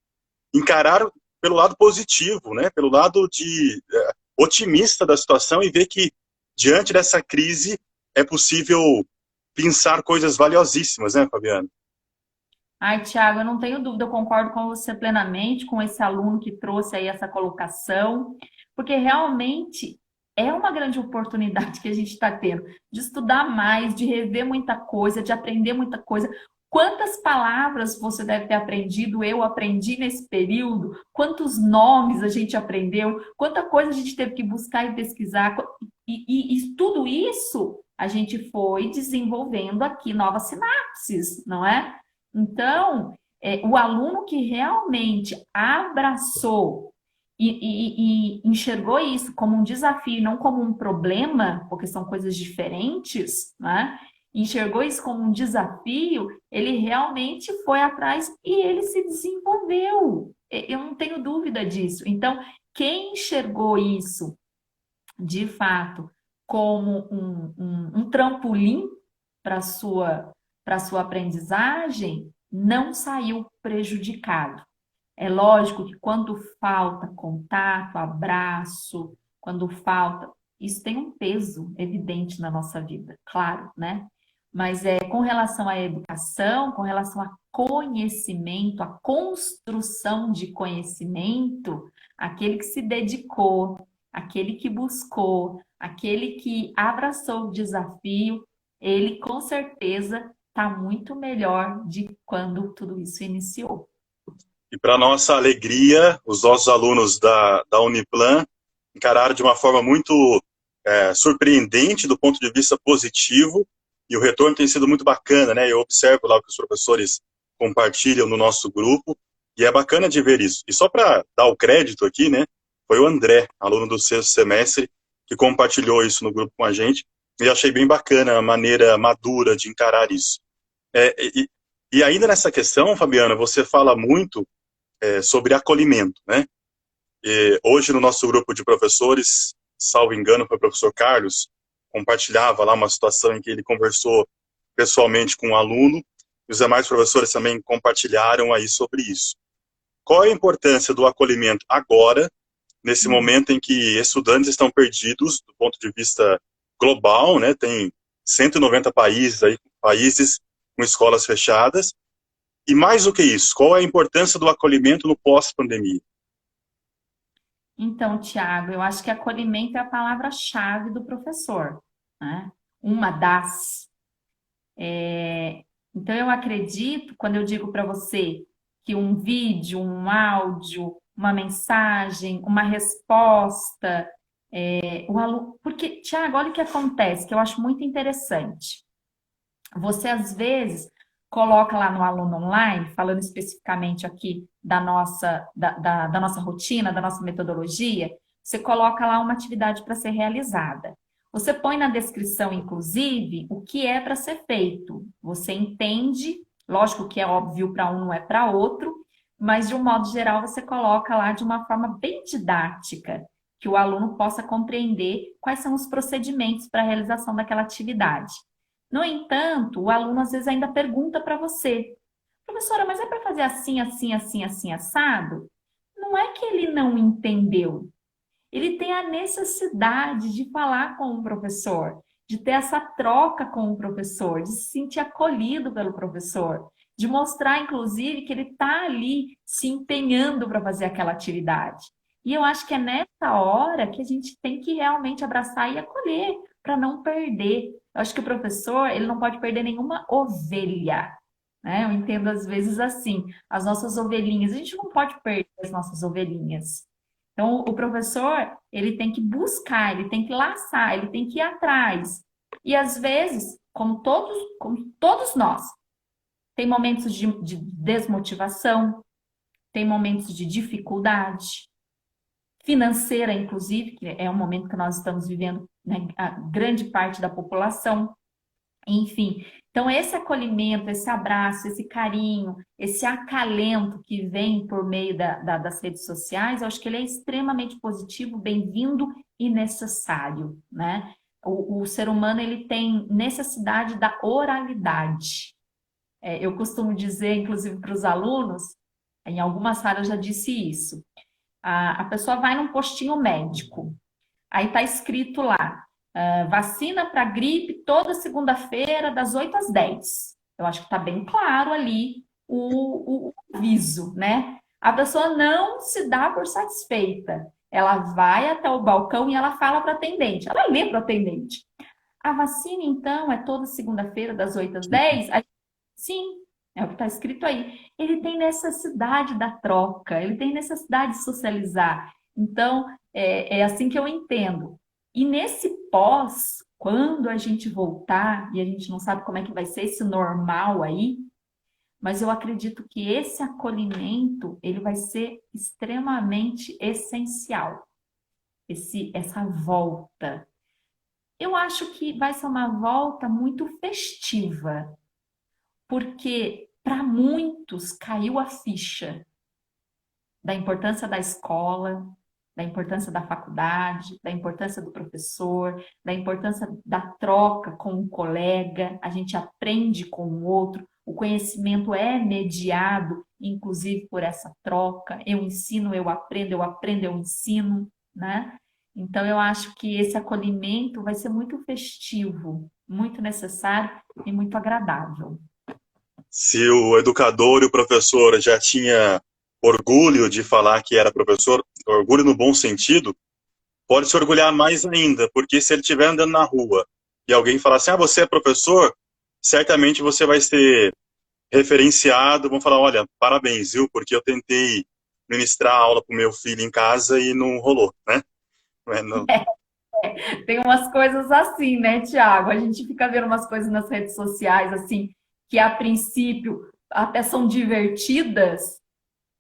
Encarar pelo lado positivo, né? Pelo lado otimista da situação e ver que, diante dessa crise, é possível pensar coisas valiosíssimas, né, Fabiano? Ai, Tiago, eu não tenho dúvida, eu concordo com você plenamente, com esse aluno que trouxe aí essa colocação, porque realmente é uma grande oportunidade que a gente está tendo de estudar mais, de rever muita coisa, de aprender muita coisa. Quantas palavras você deve ter aprendido, eu aprendi nesse período, quantos nomes a gente aprendeu, quanta coisa a gente teve que buscar e pesquisar, e tudo isso a gente foi desenvolvendo aqui novas sinapses, não é? Então, o aluno que realmente abraçou e enxergou isso como um desafio, não como um problema, porque são coisas diferentes, né? Enxergou isso como um desafio, ele realmente foi atrás e ele se desenvolveu. Eu não tenho dúvida disso. Então, quem enxergou isso, de fato, como um trampolim para para sua aprendizagem, não saiu prejudicado. É lógico que quando falta contato, abraço, quando falta, isso tem um peso evidente na nossa vida, claro, né? Mas com relação à educação, com relação a conhecimento, a construção de conhecimento, aquele que se dedicou, aquele que buscou, aquele que abraçou o desafio, ele com certeza está muito melhor de quando tudo isso iniciou. E para nossa alegria, os nossos alunos da Uniplan encararam de uma forma muito surpreendente do ponto de vista positivo, e o retorno tem sido muito bacana, né? Eu observo lá o que os professores compartilham no nosso grupo, e é bacana de ver isso. E só para dar o crédito aqui, né? Foi o André, aluno do sexto semestre, que compartilhou isso no grupo com a gente, e achei bem bacana a maneira madura de encarar isso. E ainda nessa questão, Fabiana, você fala muito sobre acolhimento, né? E hoje no nosso grupo de professores, salvo engano, foi o professor Carlos, compartilhava lá uma situação em que ele conversou pessoalmente com um aluno, e os demais professores também compartilharam aí sobre isso. Qual é a importância do acolhimento agora, nesse momento em que estudantes estão perdidos do ponto de vista global, né? Tem 190 países com escolas fechadas. E mais do que isso, qual é a importância do acolhimento no pós-pandemia? Então, Tiago, eu acho que acolhimento é a palavra-chave do professor, né? Uma das. Então, eu acredito, quando eu digo para você que um vídeo, um áudio, uma mensagem, uma resposta, o aluno. Porque, Tiago, olha o que acontece, que eu acho muito interessante. Você, às vezes, coloca lá no aluno online, falando especificamente aqui da nossa rotina, da nossa metodologia, você coloca lá uma atividade para ser realizada. Você põe na descrição, inclusive, o que é para ser feito. Você entende, lógico que é óbvio para um, não é para outro, mas de um modo geral você coloca lá de uma forma bem didática, que o aluno possa compreender quais são os procedimentos para a realização daquela atividade. No entanto, o aluno às vezes ainda pergunta para você, professora, mas é para fazer assim, assim, assim, assim, assado? Não é que ele não entendeu. Ele tem a necessidade de falar com o professor, de ter essa troca com o professor, de se sentir acolhido pelo professor, de mostrar, inclusive, que ele está ali se empenhando para fazer aquela atividade. E eu acho que é nessa hora que a gente tem que realmente abraçar e acolher, para não perder. Eu acho que o professor, ele não pode perder nenhuma ovelha, né? Eu entendo às vezes assim, as nossas ovelhinhas, a gente não pode perder as nossas ovelhinhas. Então, o professor, ele tem que buscar, ele tem que laçar, ele tem que ir atrás. E às vezes, como todos nós, tem momentos de desmotivação, tem momentos de dificuldade financeira, inclusive, que é um momento que nós estamos vivendo, né, a grande parte da população. Enfim, então esse acolhimento, esse abraço, esse carinho, esse acalento que vem por meio das redes sociais, eu acho que ele é extremamente positivo, bem-vindo e necessário, né? O ser humano, ele tem necessidade da oralidade. Eu costumo dizer, inclusive para os alunos, em algumas salas eu já disse isso, a pessoa vai num postinho médico, aí está escrito lá, vacina para gripe toda segunda-feira, das 8 às 10. Eu acho que está bem claro ali o aviso, né? A pessoa não se dá por satisfeita. Ela vai até o balcão e ela fala para o atendente. Ela lê para o atendente. A vacina, então, é toda segunda-feira, das 8 às 10? Aí, sim, é o que está escrito aí. Ele tem necessidade da troca, ele tem necessidade de socializar. Então, é assim que eu entendo. E nesse pós, quando a gente voltar, e a gente não sabe como é que vai ser esse normal aí, mas eu acredito que esse acolhimento, ele vai ser extremamente essencial. Essa volta. Eu acho que vai ser uma volta muito festiva, porque para muitos caiu a ficha da importância da escola, da importância da faculdade, da importância do professor, da importância da troca com um colega, a gente aprende com o outro, o conhecimento é mediado, inclusive por essa troca, eu ensino, eu aprendo, eu ensino, né? Então eu acho que esse acolhimento vai ser muito festivo, muito necessário e muito agradável. Se o educador e o professor já tinha orgulho de falar que era professor, orgulho no bom sentido, pode se orgulhar mais ainda, porque se ele estiver andando na rua e alguém falar assim, você é professor, certamente você vai ser referenciado, vão falar, olha, parabéns, viu, porque eu tentei ministrar aula para o meu filho em casa e não rolou, né? Não. Tem umas coisas assim, né, Tiago? A gente fica vendo umas coisas nas redes sociais, assim, que a princípio até são divertidas,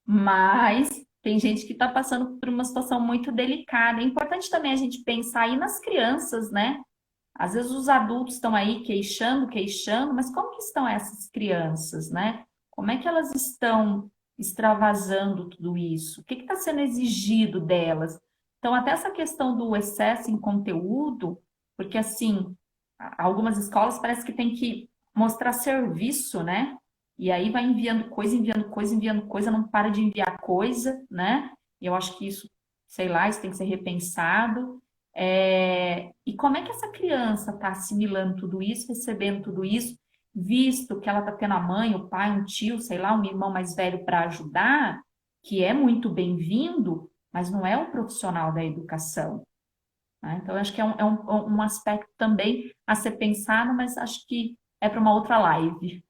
mas tem gente que está passando por uma situação muito delicada. É importante também a gente pensar aí nas crianças, né? Às vezes os adultos estão aí queixando, mas como que estão essas crianças, né? Como é que elas estão extravasando tudo isso? O que está sendo exigido delas? Então, até essa questão do excesso em conteúdo, porque assim, algumas escolas parece que tem que mostrar serviço, né? E aí vai enviando coisa, enviando coisa, enviando coisa, não para de enviar coisa, né? E eu acho que isso, sei lá, isso tem que ser repensado. E como é que essa criança está assimilando tudo isso, recebendo tudo isso, visto que ela está tendo a mãe, o pai, um tio, sei lá, um irmão mais velho para ajudar, que é muito bem-vindo, mas não é um profissional da educação, né? Então, eu acho que é um aspecto também a ser pensado, mas acho que é para uma outra live.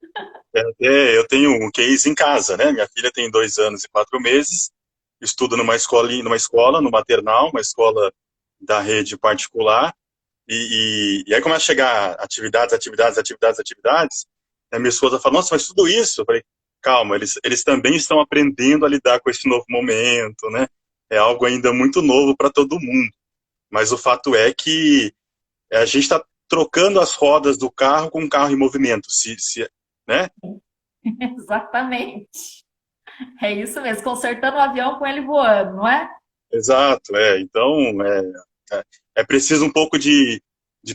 Eu tenho um case em casa, né? Minha filha tem 2 anos e 4 meses, estuda numa escola, no maternal, uma escola da rede particular, e aí começa a chegar atividades, e a minha esposa fala, nossa, mas tudo isso? Eu falei, calma, eles também estão aprendendo a lidar com esse novo momento, né? É algo ainda muito novo para todo mundo, mas o fato é que a gente está trocando as rodas do carro com o carro em movimento, né? Exatamente. É isso mesmo, consertando o avião com ele voando, não é? Exato, então é preciso um pouco de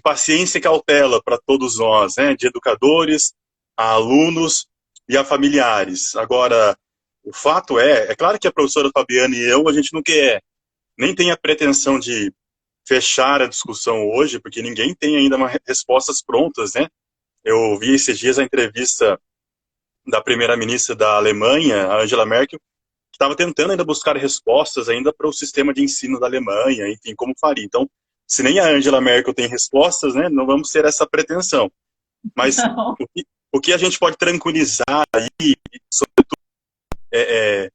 paciência e cautela para todos nós, né? De educadores, a alunos e a familiares. Agora, o fato é claro que a professora Fabiana e eu, a gente não quer, nem tem a pretensão de fechar a discussão hoje, porque ninguém tem ainda respostas prontas, né? Eu vi esses dias a entrevista da primeira-ministra da Alemanha, a Angela Merkel, que estava tentando ainda buscar respostas ainda para o sistema de ensino da Alemanha, enfim, como faria. Então, se nem a Angela Merkel tem respostas, né, não vamos ter essa pretensão. Mas Então, o que a gente pode tranquilizar aí, é,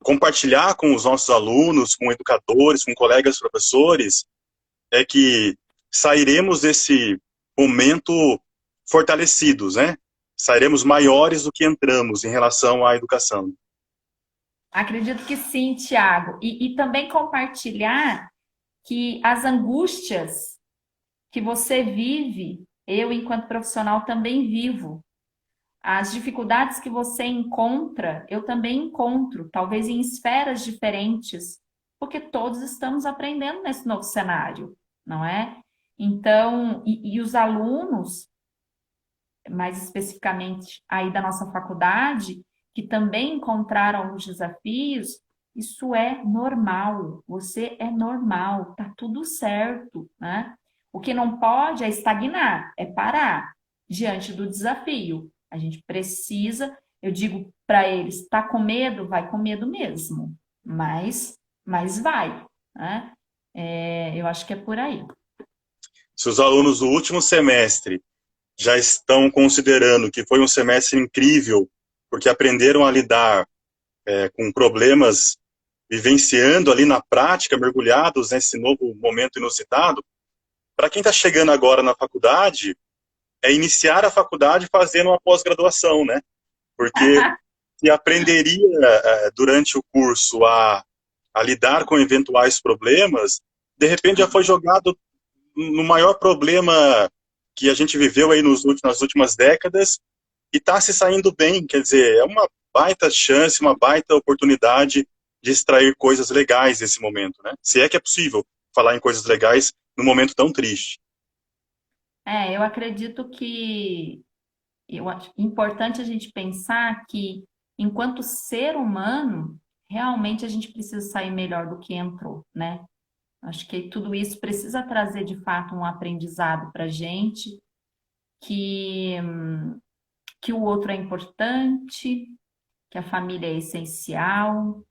compartilhar com os nossos alunos, com educadores, com colegas professores, é que sairemos desse momento fortalecidos, né? Sairemos maiores do que entramos em relação à educação. acredito que sim, Tiago. E também compartilhar que as angústias que você vive, eu, enquanto profissional, também vivo. As dificuldades que você encontra, eu também encontro, talvez em esferas diferentes, porque todos estamos aprendendo nesse novo cenário, não é? Então, e os alunos, mais especificamente aí da nossa faculdade, que também encontraram os desafios, isso é normal, você é normal, tá tudo certo, né? O que não pode é estagnar, é parar diante do desafio. A gente precisa, eu digo para eles, tá com medo? Vai com medo mesmo, mas vai, né? Eu acho que é por aí. Se os alunos do último semestre já estão considerando que foi um semestre incrível, porque aprenderam a lidar com problemas, vivenciando ali na prática, mergulhados nesse novo momento inusitado, para quem está chegando agora na faculdade, é iniciar a faculdade fazendo uma pós-graduação, né? Porque se aprenderia durante o curso a lidar com eventuais problemas, de repente já foi jogado no maior problema que a gente viveu aí nas últimas décadas e está se saindo bem. Quer dizer, é uma baita chance, uma baita oportunidade de extrair coisas legais nesse momento, né? Se é que é possível falar em coisas legais num momento tão triste. Eu acredito que eu acho importante a gente pensar que, enquanto ser humano, realmente a gente precisa sair melhor do que entrou, né? Acho que tudo isso precisa trazer, de fato, um aprendizado para a gente, que, que o outro é importante, que a família é essencial,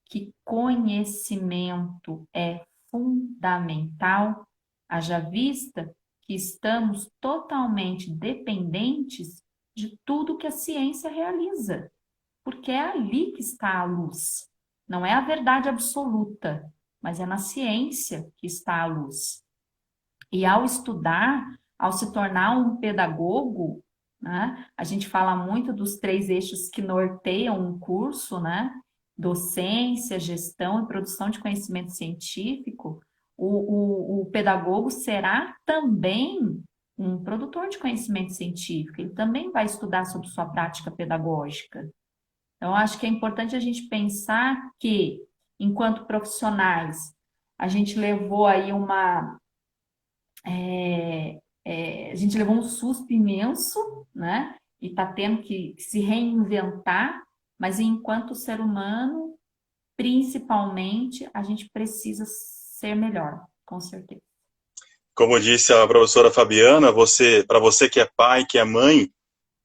que conhecimento é fundamental, haja vista que estamos totalmente dependentes de tudo que a ciência realiza, porque é ali que está a luz. Não é a verdade absoluta, mas é na ciência que está a luz. E ao estudar, ao se tornar um pedagogo, né, a gente fala muito dos 3 eixos que norteiam um curso, né? Docência, gestão e produção de conhecimento científico. O pedagogo será também um produtor de conhecimento científico, ele também vai estudar sobre sua prática pedagógica. Então, acho que é importante a gente pensar que, enquanto profissionais, a gente levou aí a gente levou um susto imenso, né? E está tendo que se reinventar, mas enquanto ser humano, principalmente, a gente precisa ser melhor, com certeza. Como disse a professora Fabiana, para você que é pai, que é mãe,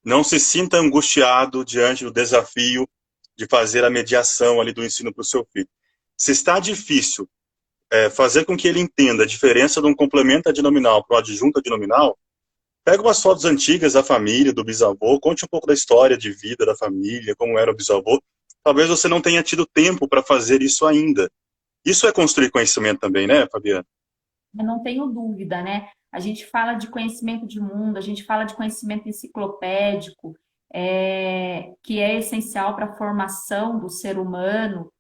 não se sinta angustiado diante do desafio de fazer a mediação ali do ensino para o seu filho. Se está difícil fazer com que ele entenda a diferença de um complemento adnominal para um adjunto adnominal, pega umas fotos antigas da família, do bisavô, conte um pouco da história de vida da família, como era o bisavô. Talvez você não tenha tido tempo para fazer isso ainda. Isso é construir conhecimento também, né, Fabiana? Eu não tenho dúvida, né? A gente fala de conhecimento de mundo, a gente fala de conhecimento enciclopédico, que é essencial para a formação do ser humano,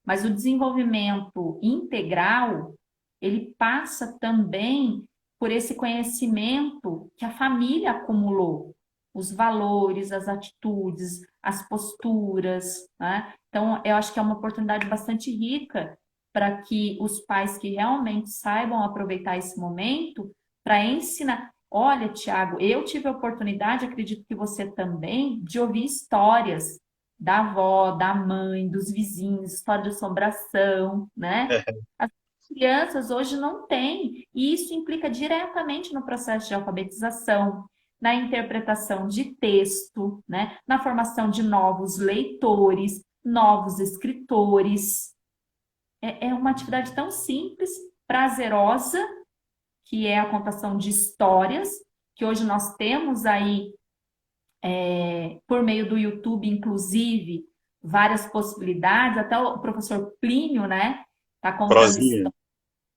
mas o desenvolvimento integral, ele passa também por esse conhecimento que a família acumulou, os valores, as atitudes, as posturas, né? Então, eu acho que é uma oportunidade bastante rica para que os pais que realmente saibam aproveitar esse momento para ensinar. Olha, Tiago, eu tive a oportunidade, acredito que você também, de ouvir histórias da avó, da mãe, dos vizinhos, história de assombração, né? As crianças hoje não têm, e isso implica diretamente no processo de alfabetização, na interpretação de texto, né? Na formação de novos leitores, novos escritores. É uma atividade tão simples, prazerosa, que é a contação de histórias, que hoje nós temos aí, por meio do YouTube, inclusive, várias possibilidades, até o professor Plínio, né, está contando Prozinha. histórias,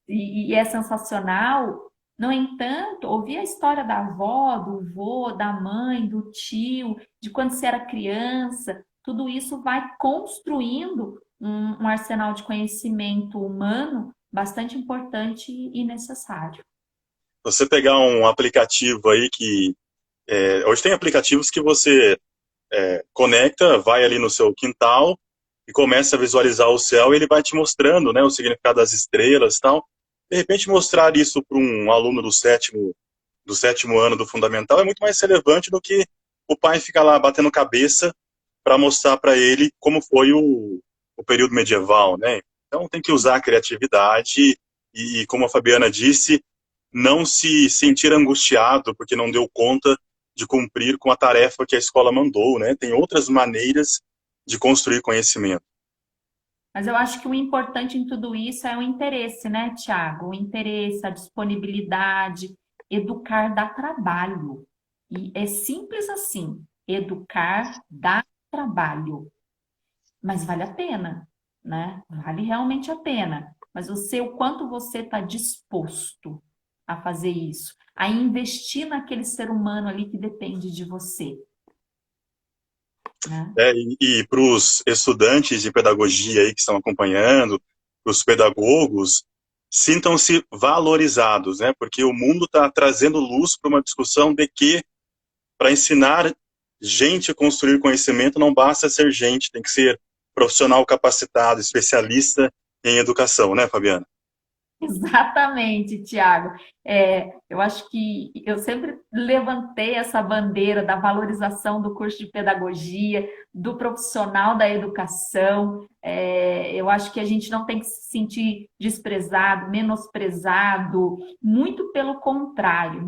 e é sensacional. No entanto, ouvir a história da avó, do vô, da mãe, do tio, de quando você era criança, tudo isso vai construindo um arsenal de conhecimento humano bastante importante e necessário. Você pegar um aplicativo aí que... hoje tem aplicativos que você conecta, vai ali no seu quintal e começa a visualizar o céu e ele vai te mostrando, né, o significado das estrelas e tal. De repente, mostrar isso para um aluno do sétimo ano do fundamental é muito mais relevante do que o pai ficar lá batendo cabeça para mostrar para ele como foi o período medieval, né? Então tem que usar a criatividade e, como a Fabiana disse, não se sentir angustiado porque não deu conta de cumprir com a tarefa que a escola mandou, né? Tem outras maneiras de construir conhecimento. Mas eu acho que o importante em tudo isso é o interesse, né, Tiago? O interesse, a disponibilidade. Educar dá trabalho. E é simples assim. Educar dá trabalho. Mas vale a pena, né? Vale realmente a pena. Mas você, o quanto você está disposto a fazer isso, a investir naquele ser humano ali que depende de você, né? E para os estudantes de pedagogia aí que estão acompanhando, para os pedagogos, sintam-se valorizados, né? Porque o mundo está trazendo luz para uma discussão de que para ensinar gente a construir conhecimento não basta ser gente, tem que ser profissional capacitado, especialista em educação, né, Fabiana? Exatamente, Tiago. Eu acho que eu sempre levantei essa bandeira da valorização do curso de pedagogia, do profissional da educação. Eu acho que a gente não tem que se sentir desprezado, menosprezado, muito pelo contrário.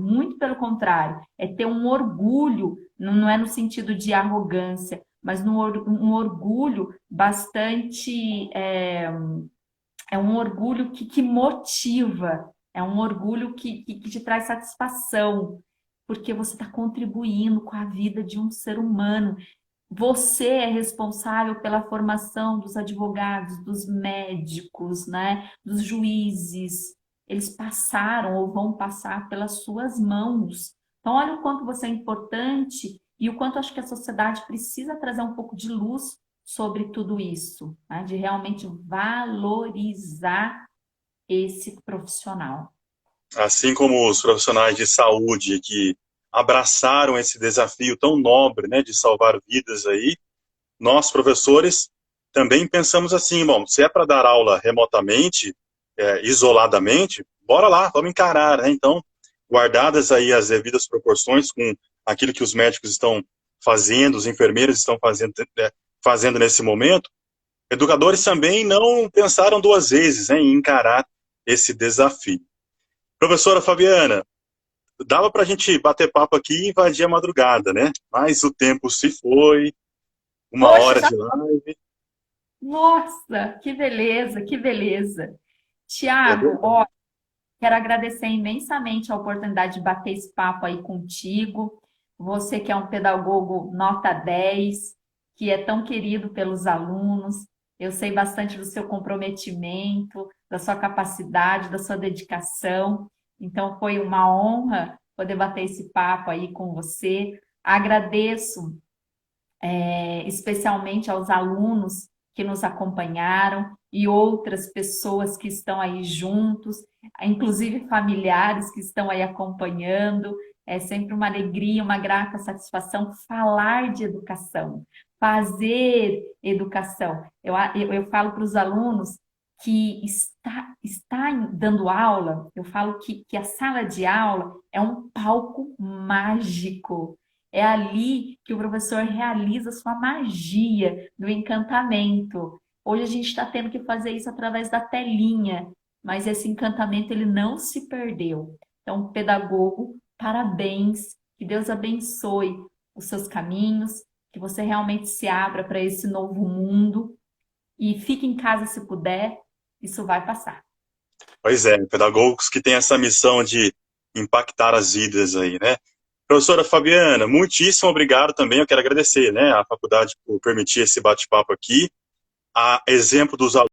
É ter um orgulho, não é no sentido de arrogância, mas um orgulho bastante. É um orgulho que motiva, é um orgulho que te traz satisfação, porque você está contribuindo com a vida de um ser humano. Você é responsável pela formação dos advogados, dos médicos, né? Dos juízes. Eles passaram ou vão passar pelas suas mãos. Então, olha o quanto você é importante e o quanto acho que a sociedade precisa trazer um pouco de luz sobre tudo isso, né? De realmente valorizar esse profissional. Assim como os profissionais de saúde que abraçaram esse desafio tão nobre, né, de salvar vidas aí, nós, professores, também pensamos assim, bom, se é para dar aula remotamente, isoladamente, bora lá, vamos encarar, né? Então, guardadas aí as devidas proporções com aquilo que os médicos estão fazendo, os enfermeiros estão fazendo nesse momento, educadores também não pensaram duas vezes, né, em encarar esse desafio. Professora Fabiana, dava para a gente bater papo aqui e invadir a madrugada, né? Mas o tempo se foi, uma Poxa, hora de live. nossa, que beleza, que beleza. É Tiago, verdade. ó, quero agradecer imensamente a oportunidade de bater esse papo aí contigo. Você que é um pedagogo nota 10, que é tão querido pelos alunos. Eu sei bastante do seu comprometimento, da sua capacidade, da sua dedicação. Então, foi uma honra poder bater esse papo aí com você. Agradeço especialmente aos alunos que nos acompanharam e outras pessoas que estão aí juntos, inclusive familiares que estão aí acompanhando. É sempre uma alegria, uma grata satisfação falar de educação, fazer educação. Eu falo para os alunos que está dando aula, eu falo que a sala de aula é um palco mágico. É ali que o professor realiza sua magia do encantamento. Hoje a gente está tendo que fazer isso através da telinha, mas esse encantamento ele não se perdeu. Então, pedagogo, parabéns, que Deus abençoe os seus caminhos, que você realmente se abra para esse novo mundo e fique em casa se puder, isso vai passar. Pois é, pedagogos que têm essa missão de impactar as vidas aí, né? Professora Fabiana, muitíssimo obrigado também, eu quero agradecer, né, a faculdade por permitir esse bate-papo aqui, a exemplo dos alunos